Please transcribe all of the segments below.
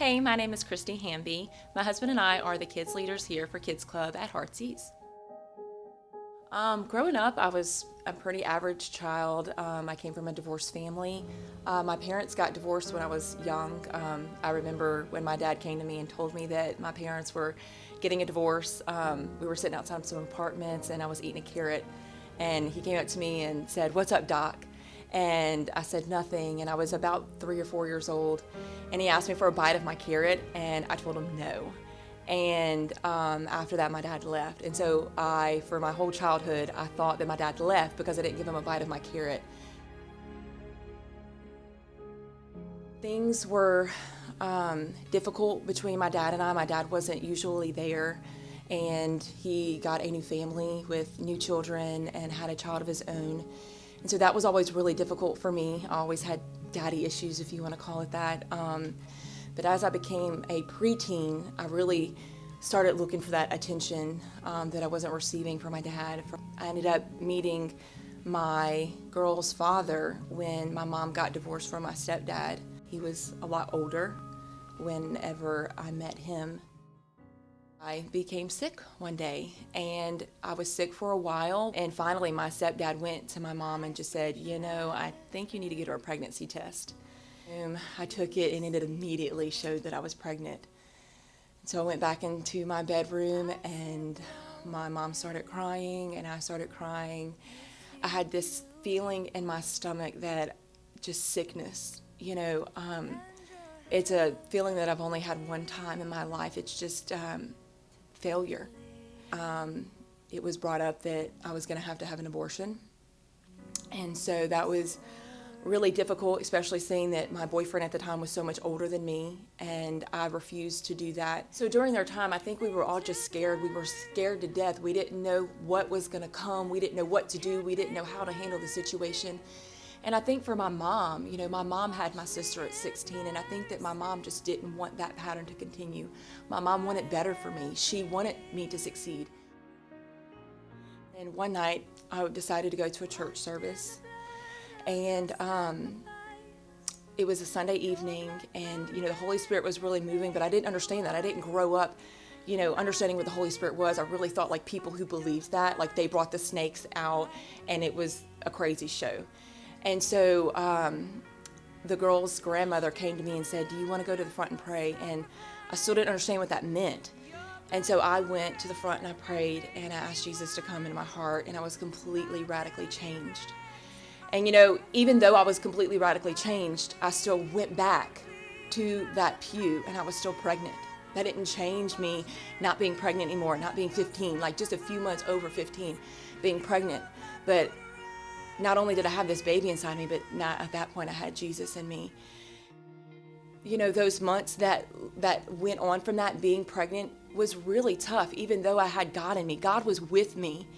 Hey, my name is Christi Hamby. My husband and I are the kids leaders here for Kids Club at Heartsease. Growing up, I was a pretty average child. I came from a divorced family. My parents got divorced when I was young. I remember when my dad came to me and told me that my parents were getting a divorce. We were sitting outside some apartments and I was eating a carrot, and he came up to me and said, "What's up, Doc?" And I said nothing, and I was about 3 or 4 years old, and he asked me for a bite of my carrot, and I told him no. And after that, my dad left. And so for my whole childhood, I thought that my dad left because I didn't give him a bite of my carrot. Things were difficult between my dad and I. My dad wasn't usually there, and he got a new family with new children and had a child of his own. And so that was always really difficult for me. I always had daddy issues, if you want to call it that. But as I became a preteen, I really started looking for that attention that I wasn't receiving from my dad. I ended up meeting my girl's father when my mom got divorced from my stepdad. He was a lot older whenever I met him. I became sick one day, and I was sick for a while, and finally my stepdad went to my mom and just said, "I think you need to get her a pregnancy test." I took it, and it immediately showed that I was pregnant. So I went back into my bedroom, and my mom started crying, and I started crying. I had this feeling in my stomach that just sickness, it's a feeling that I've only had one time in my life. It's just failure. It was brought up that I was going to have an abortion. And so that was really difficult, especially seeing that my boyfriend at the time was so much older than me, and I refused to do that. So during their time, I think we were all just scared. We were scared to death. We didn't know what was going to come. We didn't know what to do. We didn't know how to handle the situation. And I think for my mom, my mom had my sister at 16, and I think that my mom just didn't want that pattern to continue. My mom wanted better for me. She wanted me to succeed. And one night, I decided to go to a church service, and it was a Sunday evening, and the Holy Spirit was really moving, but I didn't understand that. I didn't grow up understanding what the Holy Spirit was. I really thought like people who believed that, like they brought the snakes out, and it was a crazy show. And so the girl's grandmother came to me and said, "Do you want to go to the front and pray?" And I still didn't understand what that meant. And so I went to the front and I prayed, and I asked Jesus to come into my heart, and I was completely radically changed. And even though I was completely radically changed, I still went back to that pew, and I was still pregnant. That didn't change me not being pregnant anymore, not being 15, like just a few months over 15, being pregnant. But not only did I have this baby inside me, but now at that point I had Jesus in me. Those months that went on from that, being pregnant, was really tough. Even though I had God in me, God was with me,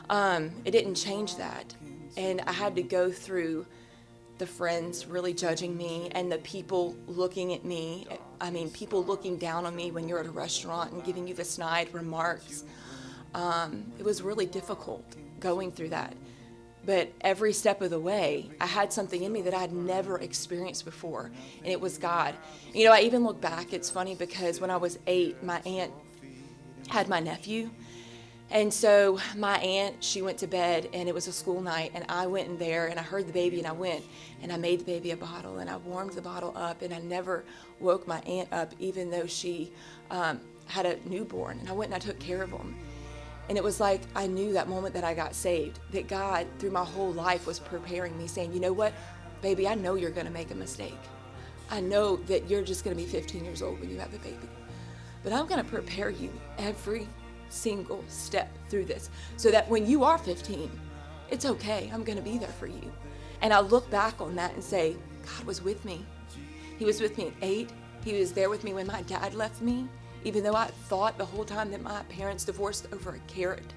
it didn't change that. And I had to go through the friends really judging me and the people looking at me. People looking down on me when you're at a restaurant and giving you the snide remarks. It was really difficult going through that. But every step of the way, I had something in me that I had never experienced before, and it was God. I even look back, it's funny because when I was 8, my aunt had my nephew. And so my aunt, she went to bed, and it was a school night, and I went in there, and I heard the baby, and I went, and I made the baby a bottle, and I warmed the bottle up, and I never woke my aunt up, even though she had a newborn, and I went and I took care of him. And it was like I knew that moment that I got saved, that God, through my whole life, was preparing me, saying, "You know what, baby, I know you're going to make a mistake. I know that you're just going to be 15 years old when you have the baby. But I'm going to prepare you every single step through this so that when you are 15, it's okay. I'm going to be there for you." And I look back on that and say, God was with me. He was with me at 8. He was there with me when my dad left me. Even though I thought the whole time that my parents divorced over a carrot,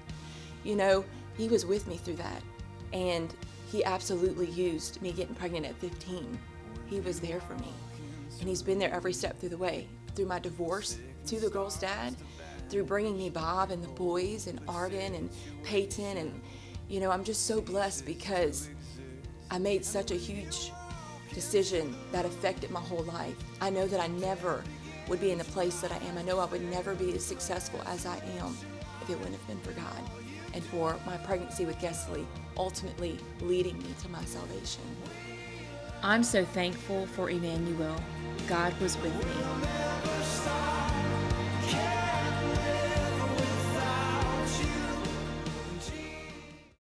he was with me through that. And he absolutely used me getting pregnant at 15. He was there for me. And he's been there every step through the way. Through my divorce to the girl's dad, through bringing me Bob and the boys and Arden and Peyton. And, I'm just so blessed because I made such a huge decision that affected my whole life. I know that I never would be in the place that I am. I know I would never be as successful as I am if it wouldn't have been for God and for my pregnancy with Gesley ultimately leading me to my salvation. I'm so thankful for Emmanuel. God was with me.